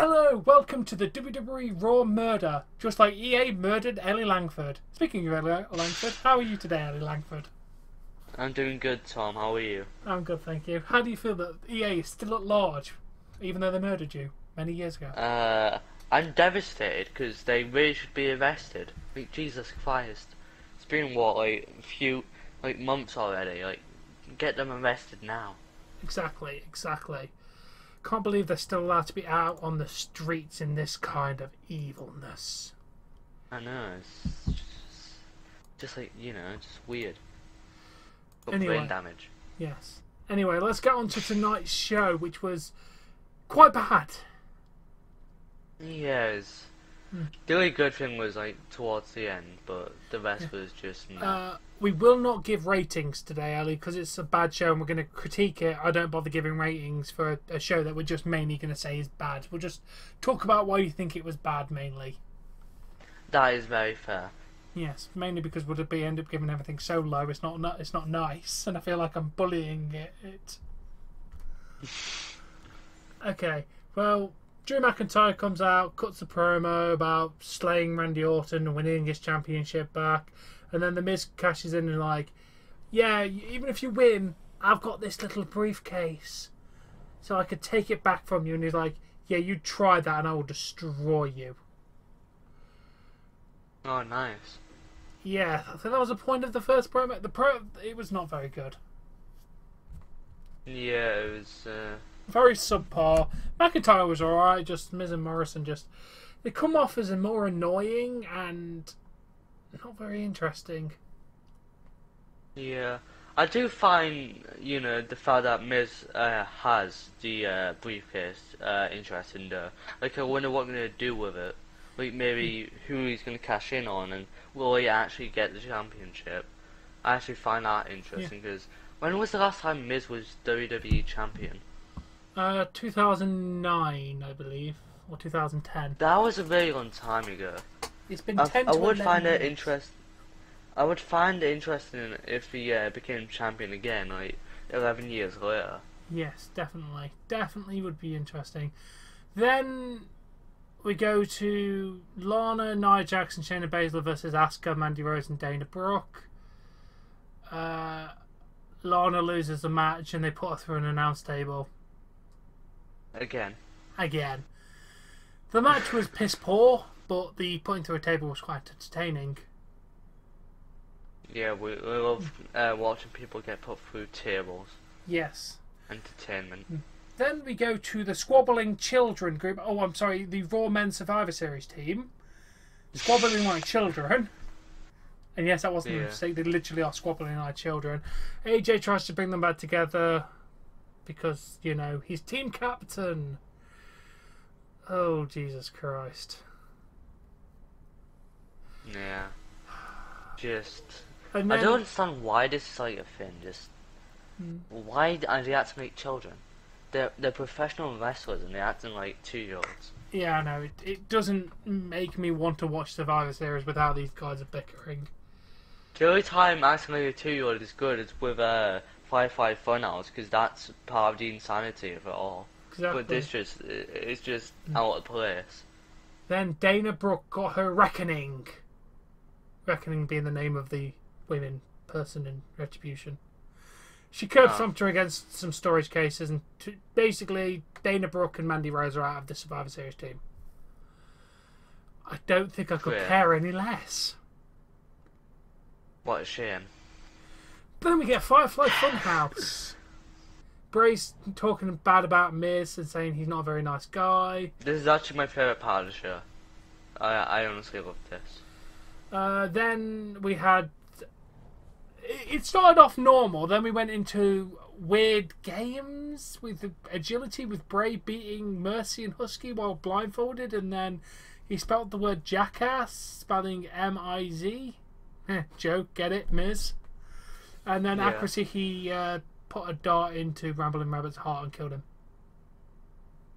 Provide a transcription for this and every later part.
Hello, welcome to the WWE Raw murder, just like EA murdered Ellie Langford. Speaking of Ellie Langford, how are you today, Ellie Langford? I'm doing good, Tom. How are you? I'm good, thank you. How do you feel that EA is still at large, even though they murdered you many years ago? I'm devastated because they really should be arrested. Like, Jesus Christ. It's been, what, like, a few, like, months already. Like, get them arrested now. Exactly. Can't believe they're still allowed to be out on the streets in this kind of evilness. I know, it's just like, just weird. Got Anyway, brain damage. yes. Anyway, let's get on to tonight's show, which was quite bad. Yes. The only good thing was, like, towards the end, but the rest was just meh. We will not give ratings today, Ali, because it's a bad show and we're going to critique it. I don't bother giving ratings for a show that we're just mainly going to say is bad. We'll just talk about why you think it was bad, mainly. That is very fair. Yes, mainly because we'll end up giving everything so low, it's not nice, and I feel like I'm bullying it. Okay, well, Drew McIntyre comes out, cuts a promo about slaying Randy Orton and winning his championship back. And then The Miz cashes in and like, yeah, even if you win, I've got this little briefcase. So I could take it back from you. And he's like, yeah, you try that and I will destroy you. Oh, nice. Yeah, I think that was the point of the first promo. It was not very good. Yeah, it was, very subpar. McIntyre was alright, just Miz and Morrison they come off as more annoying and not very interesting. Yeah, I do find, the fact that Miz has the briefcase interesting though. Like, I wonder what they're going to do with it. Like, maybe who he's going to cash in on and will he actually get the championship. I actually find that interesting because when was the last time Miz was WWE champion? 2009, I believe, or 2010. That was a very long time ago. It's been 10 to 11 years. I would find it interesting if he became champion again, like 11 years later. Yes, definitely. Definitely would be interesting. Then we go to Lana, Nia Jax, and Shayna Baszler versus Asuka, Mandy Rose, and Dana Brooke. Lana loses the match and they put her through an announce table. Again. The match was piss poor, but the putting through a table was quite entertaining. Yeah, we love watching people get put through tables. Yes. Entertainment. Then we go to the Squabbling Children group. Oh, I'm sorry, the Raw Men Survivor Series team. Squabbling like children. And yes, that wasn't a mistake. They literally are squabbling like children. AJ tries to bring them back together because, he's team captain. Oh, Jesus Christ. Yeah. Just... Then, I don't understand why this is like a thing. Just... Why are they acting like children? They're professional wrestlers and they're acting like 2-year-olds. Yeah, I know. It doesn't make me want to watch Survivor Series with how these guys are bickering. The only time acting like a 2-year-old is good is with Firefly Funhouse, because that's part of the insanity of it all. Exactly. But this it's just out of place. Then Dana Brooke got her reckoning. Reckoning being the name of the women person in Retribution. She curb stomped her against some storage cases, and basically Dana Brooke and Mandy Rose are out of the Survivor Series team. I don't think I could care any less. What a shame. But then we get Firefly Funhouse. Bray's talking bad about Miz and saying he's not a very nice guy. This is actually my favourite part of the show. I honestly love this. Then we had... It started off normal, then we went into weird games with agility, with Bray beating Mercy and Husky while blindfolded, and then he spelled the word jackass, spelling M-I-Z. Joke, get it, Miz? And then accuracy, he put a dart into Rambling Rabbit's heart and killed him.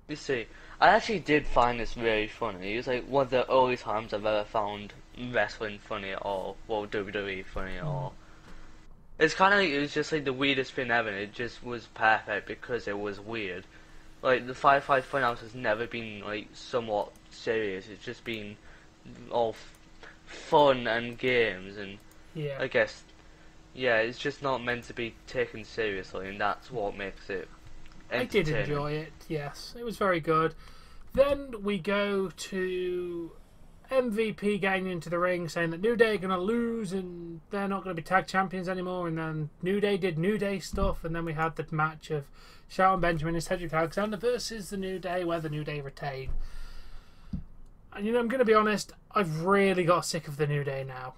You see, I actually did find this really funny. It was like one of the early times I've ever found wrestling funny at all. Well, WWE funny at all. It's kind of like, it was just like the weirdest thing ever. It just was perfect because it was weird. like the Firefly Funhouse has never been like somewhat serious. It's just been all fun and games, and Yeah. I guess it's just not meant to be taken seriously, and that's what makes it I did entertaining. enjoy it, yes. It was very good. Then we go to MVP getting into the ring saying that New Day are going to lose and they're not going to be tag champions anymore. And then New Day did New Day stuff. And then we had the match of Shelton Benjamin and Cedric Alexander versus the New Day, where the New Day retain. And I'm going to be honest, I've really got sick of the New Day now.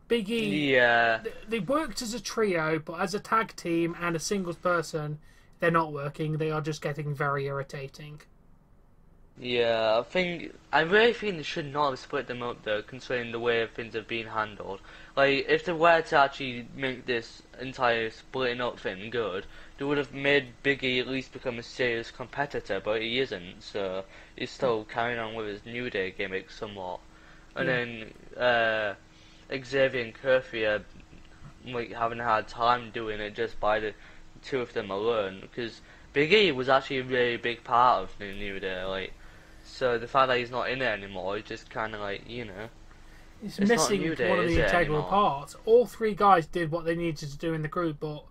Big E, Yeah. they worked as a trio, but as a tag team and a singles person, they're not working. They are just getting very irritating. Yeah, I really think they should not have split them up though, considering the way things have been handled. Like, if they were to actually make this entire splitting up thing good, they would have made Big E at least become a serious competitor, but he isn't, so he's still carrying on with his New Day gimmick somewhat. And then, Xavier and Curfew are, like, having a hard time doing it just by the two of them alone, because Big E was actually a really big part of the New Day, like, so the fact that he's not in it anymore is just kind of like, It's it's missing not New Day, one of is the it, integral anymore? parts. All three guys did what they needed to do in the group, but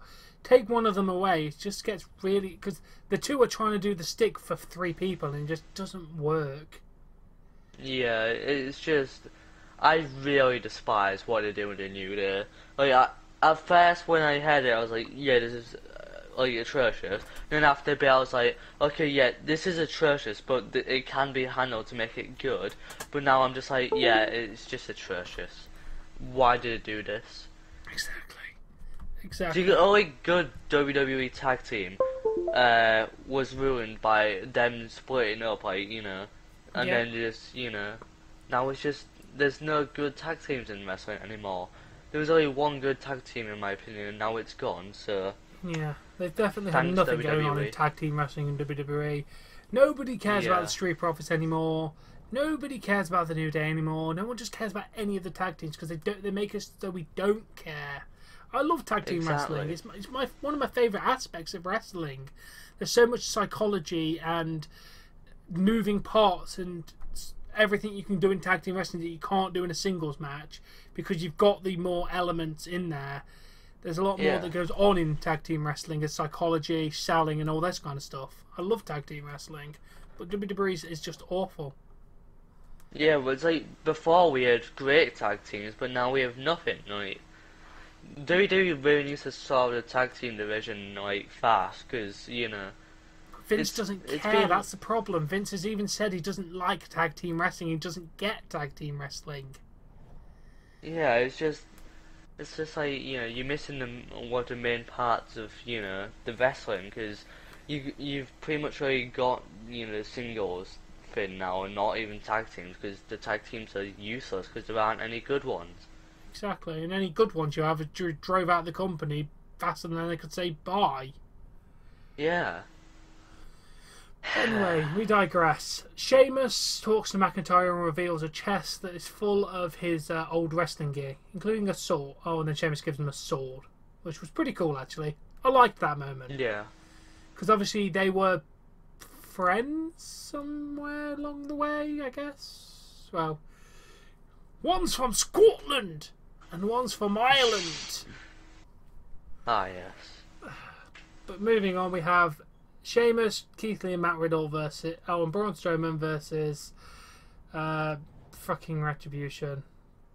take one of them away, it just gets really... Because the two are trying to do the stick for three people and it just doesn't work. Yeah, it's just, I really despise what they're doing with the New Day. Like, at first when I heard it, I was like, yeah, this is like atrocious. Then after a bit, I was like, okay, yeah, this is atrocious, but it can be handled to make it good. But now I'm just like, yeah, it's just atrocious. Why did it do this? Exactly. The only good WWE tag team was ruined by them splitting up, like, and Yeah. then just, now it's just, there's no good tag teams in wrestling anymore. There was only one good tag team in my opinion, and now it's gone, so... Yeah, they've definitely had Thanks, nothing going on in WWE. tag team wrestling in WWE. Nobody cares about Yeah. the Street Profits anymore. Nobody cares about the New Day anymore. No one just cares about any of the tag teams because they make us so we don't care. I love tag team wrestling. It's one of my favourite aspects of wrestling. There's so much psychology and moving parts and everything you can do in tag team wrestling that you can't do in a singles match because you've got the more elements in there. There's a lot more that goes on in tag team wrestling as psychology, selling, and all this kind of stuff. I love tag team wrestling, but WWE is just awful. Yeah, well, it's like, before we had great tag teams, but now we have nothing, like... WWE really needs to solve the tag team division, like, fast, because, Vince doesn't care, that's the problem. Vince has even said he doesn't like tag team wrestling, he doesn't get tag team wrestling. Yeah, it's just like, you're missing one of the main parts of, the wrestling, because you've pretty much already got, the singles thing now, and not even tag teams, because the tag teams are useless, because there aren't any good ones. Exactly, and any good ones you have drove out the company faster than they could say bye. Yeah. Anyway, we digress. Sheamus talks to McIntyre and reveals a chest that is full of his old wrestling gear, including a sword. Oh, and then Sheamus gives him a sword, which was pretty cool, actually. I liked that moment. Yeah. Because obviously they were friends somewhere along the way, I guess. Well, one's from Scotland and one's from Ireland. Ah, yes. But moving on, we have Sheamus, Keith Lee and Matt Riddle versus... Oh, and Braun Strowman versus... fucking Retribution.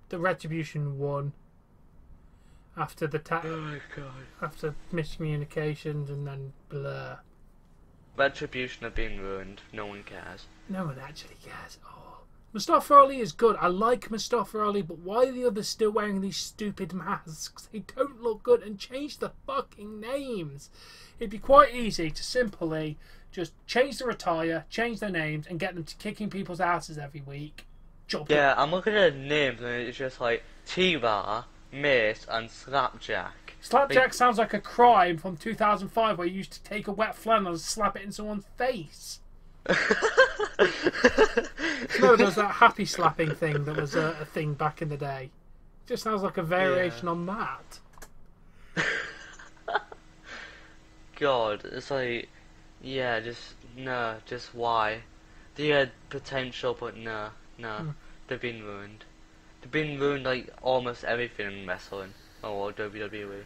The Retribution won. After the Oh my god. after miscommunications and then blah. Retribution have been ruined. No one cares. No one actually cares. Oh. Mustafa Ali is good. I like Mustafa Ali, but why are the others still wearing these stupid masks? They don't look good, and change the fucking names. It'd be quite easy to simply just change the attire, change their names, and get them to kicking people's asses every week. Job done. Yeah, I'm looking at the names and it's just like T-Bar, Mace, and Slapjack. Slapjack sounds like a crime from 2005 where you used to take a wet flannel and slap it in someone's face. No, there's that happy slapping thing that was a thing back in the day. Just sounds like a variation on that. God, it's like Yeah, just why? They had potential, but no. They've been ruined. They've been ruined like almost everything in wrestling or WWE.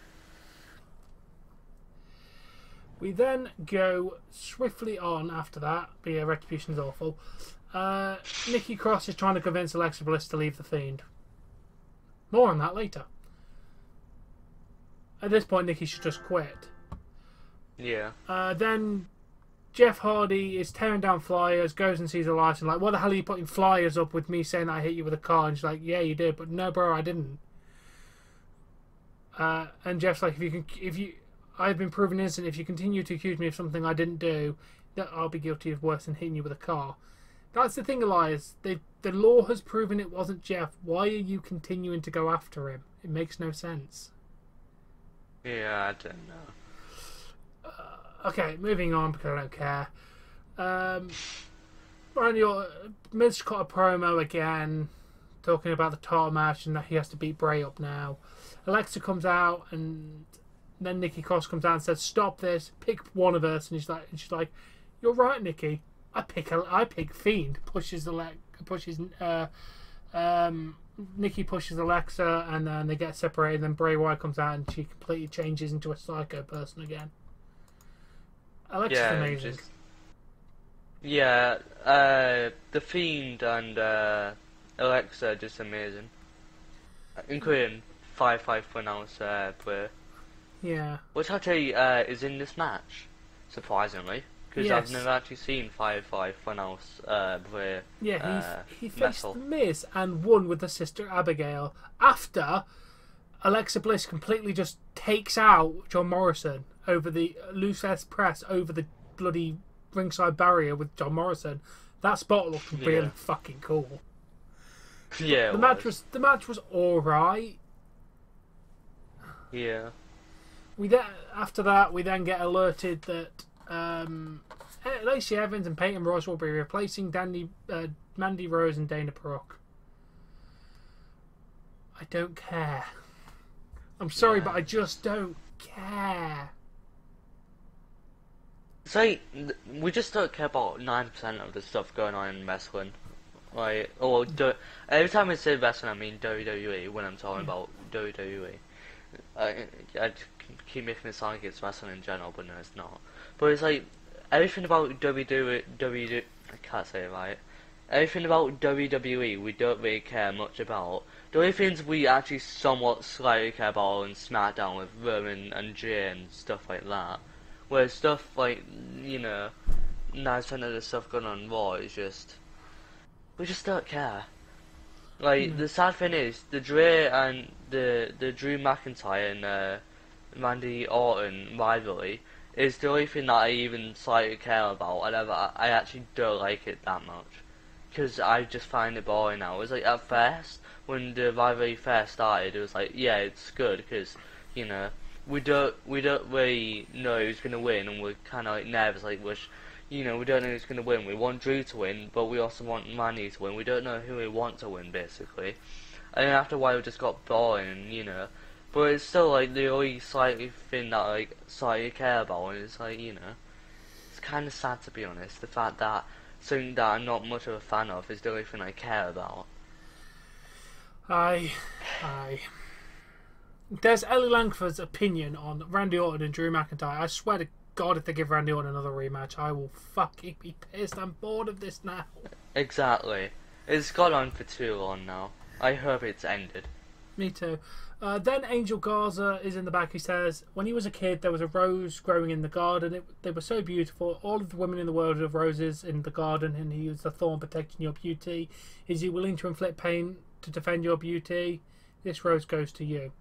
We then go swiftly on after that. But yeah, Retribution's awful. Nikki Cross is trying to convince Alexa Bliss to leave the Fiend. More on that later. At this point, Nikki should just quit. Yeah. Then Jeff Hardy is tearing down flyers, goes and sees Elias and like, what the hell are you putting flyers up with me saying that I hit you with a car? And she's like, yeah, you did, but no, bro, I didn't. And Jeff's like, I've been proven innocent. If you continue to accuse me of something I didn't do, that I'll be guilty of worse than hitting you with a car. That's the thing, Elias. The law has proven it wasn't Jeff. Why are you continuing to go after him? It makes no sense. Yeah, I don't know. Okay, moving on because I don't care. Miz got a promo again, talking about the title match and that he has to beat Bray up now. Alexa comes out and then Nikki Cross comes out and says, "Stop this! Pick one of us." And she's like, "You're right, Nikki. I pick Fiend." Nikki pushes Alexa, and then they get separated. Then Bray Wyatt comes out, and she completely changes into a psycho person again. Alexa's amazing. The Fiend and Alexa are just amazing, including 5-5 funhouse Bray. Yeah. Which actually is in this match, surprisingly. Because I've never actually seen 5-5 funhouse Bray. Yeah, he faced The Miz and won with the sister Abigail after Alexa Bliss completely just takes out John Morrison over the loose press over the bloody ringside barrier with John Morrison. That spot looked really fucking cool. Yeah, the match was alright. Yeah. After that, we then get alerted that Lacey Evans and Peyton Royce will be replacing Mandy Rose and Dana Brooke. I don't care. I'm sorry, but I just don't care. It's like, we just don't care about 9% of the stuff going on in wrestling. Like, every time I say wrestling, I mean WWE when I'm talking about WWE. I keep making it sound like it's wrestling in general, but no, it's not. But it's like, everything about WWE, I can't say it right. Everything about WWE we don't really care much about. The only things we actually somewhat slightly care about are in SmackDown with Roman and Jay and stuff like that. Whereas stuff like, 9% of the stuff going on Raw is just, we just don't care. Like, the sad thing is, the Dre and the Drew McIntyre and Randy Orton rivalry is the only thing that I even slightly care about, and I actually don't like it that much. Because I just find it boring now. It was like, at first, when the rivalry first started, it was like, yeah, it's good, because, we don't really know who's going to win, and we're kind of like nervous, like, we don't know who's going to win. We want Drew to win, but we also want Randy to win. We don't know who we want to win, basically. And then after a while, it just got boring, But it's still, like, the only slightly thing that, like, slightly care about, and it's like, it's kind of sad, to be honest. The fact that something that I'm not much of a fan of is the only thing I care about. Aye. There's Ellie Langford's opinion on Randy Orton and Drew McIntyre. I swear to God, if they give Randy Orton another rematch, I will fucking be pissed. I'm bored of this now. Exactly. It's gone on for too long now. I hope it's ended. Me too. Then Angel Garza is in the back. He says, when he was a kid, there was a rose growing in the garden. They were so beautiful. All of the women in the world have roses in the garden, and he was the thorn protecting your beauty. Is he willing to inflict pain to defend your beauty? This rose goes to you.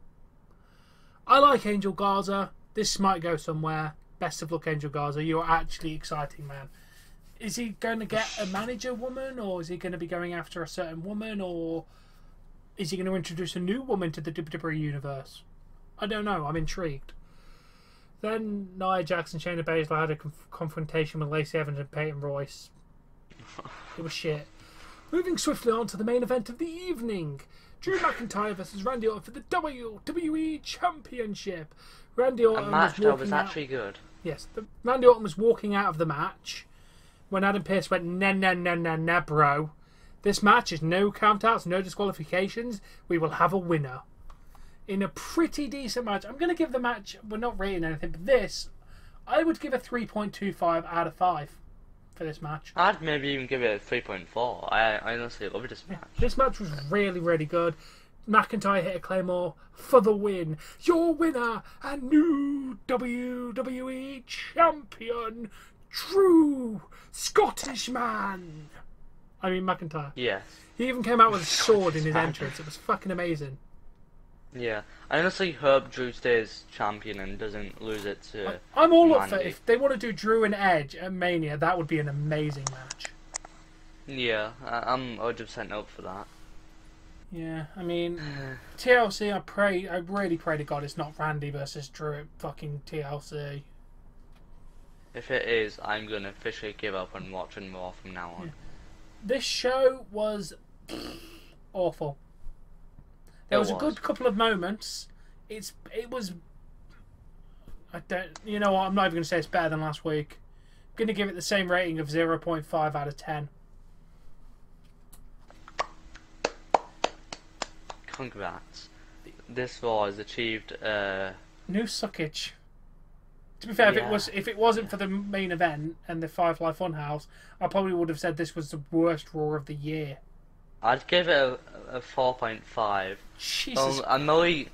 I like Angel Garza. This might go somewhere. Best of luck, Angel Garza. You're actually exciting, man. Is he going to get a manager woman, or is he going to be going after a certain woman, or is he going to introduce a new woman to the WWE universe? I don't know. I'm intrigued. Then Nia Jax and Shayna Baszler had a confrontation with Lacey Evans and Peyton Royce. It was shit. Moving swiftly on to the main event of the evening. Drew McIntyre versus Randy Orton for the WWE Championship. Randy Orton a match that was actually good. Yes, Randy Orton was walking out of the match when Adam Pearce went, nah, bro. This match is no countouts, no disqualifications. We will have a winner. In a pretty decent match. I'm going to give the match, we're not rating anything, but this, I would give a 3.25 out of 5 for this match. I'd maybe even give it a 3.4. I honestly love this match. This match was really, really good. McIntyre hit a Claymore for the win. Your winner and new WWE Champion, True Scottish Man. I mean McIntyre. Yes. He even came out with a sword in his entrance. It was fucking amazing. Yeah. I honestly hope Drew stays champion and doesn't lose it to I'm all up Randy. for it. If they want to do Drew and Edge at Mania, that would be an amazing match. Yeah, I'm 100% up for that. Yeah, I mean, TLC, I really pray to God it's not Randy versus Drew at fucking TLC. If it is, I'm going to officially give up on watching Raw from now on. Yeah. This show was awful. There was a good couple of moments. It was. You know what? I'm not even going to say it's better than last week. I'm going to give it the same rating of 0.5 out of 10. Congrats. This Raw has achieved new suckage. To be fair, Yeah. if it wasn't for the main event and the Firefly Funhouse, I probably would have said this was the worst Raw of the year. I'd give it a 4.5. Jesus. I'm only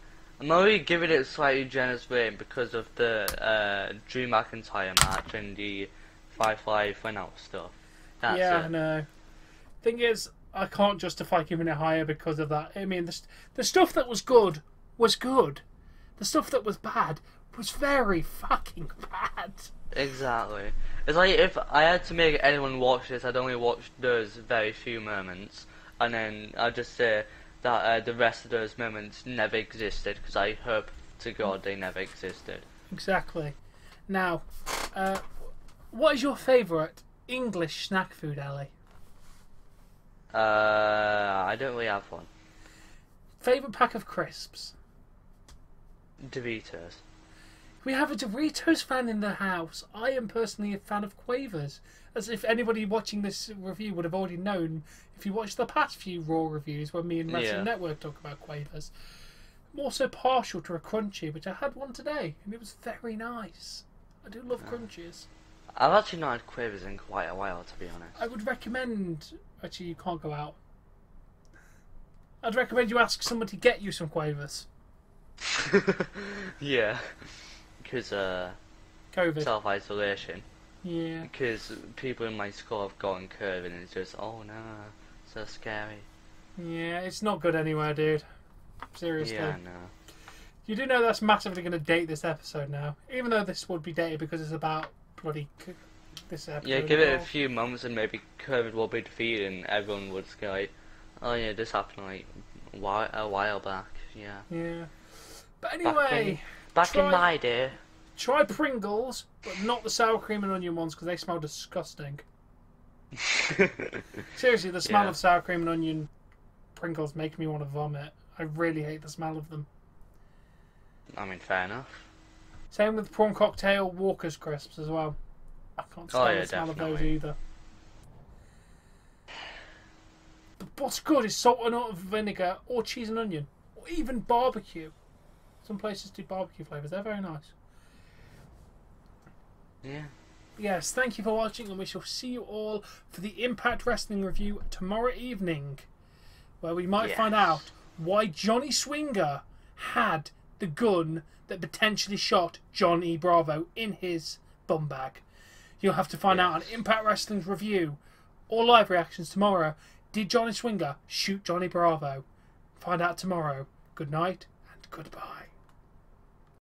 giving it a slightly generous rating because of the Drew McIntyre match and the Firefly Funhouse stuff. That's Yeah, it. I know. Thing is, I can't justify giving it higher because of that. I mean, the stuff that was good was good. The stuff that was bad was very fucking bad. Exactly. It's like if I had to make anyone watch this, I'd only watch those very few moments, and then I'd just say that the rest of those moments never existed, because I hope to God they never existed. Exactly. Now, what is your favourite English snack food, Ellie? I don't really have one. Favourite pack of crisps? Doritos. We have a Doritos fan in the house. I am personally a fan of Quavers. As if anybody watching this review would have already known if you watched the past few Raw reviews where me and Wrestling Network talk about Quavers. I'm also partial to a Crunchy, which I had one today, and it was very nice. I do love Crunchies. I've actually not had Quavers in quite a while, to be honest. I would recommend... Actually, you can't go out. I'd recommend you ask someone to get you some Quavers. Yeah. Because, COVID. self-isolation. Yeah. Because people in my school have gotten COVID and it's just, oh no, so scary. Yeah, it's not good anywhere, dude. Seriously. Yeah, no. You do know that's massively going to date this episode now. Even though this would be dated because it's about bloody this episode. Yeah, give it a few months and maybe COVID will be defeated and everyone would go like, oh yeah, this happened like a while back. Yeah. Yeah. But anyway... Back in my day. Try Pringles, but not the sour cream and onion ones because they smell disgusting. Seriously, the smell of sour cream and onion Pringles make me want to vomit. I really hate the smell of them. I mean, fair enough. Same with prawn cocktail Walker's crisps as well. I can't stand the smell of those either. But what's good is salt and vinegar or cheese and onion. Or even barbecue. Some places do barbecue flavours. They're very nice. Yeah. Yes, thank you for watching, and we shall see you all for the Impact Wrestling review tomorrow evening, where we might find out why Johnny Swinger had the gun that potentially shot Johnny Bravo in his bum bag. You'll have to find out on Impact Wrestling's review or live reactions tomorrow. Did Johnny Swinger shoot Johnny Bravo? Find out tomorrow. Good night and goodbye.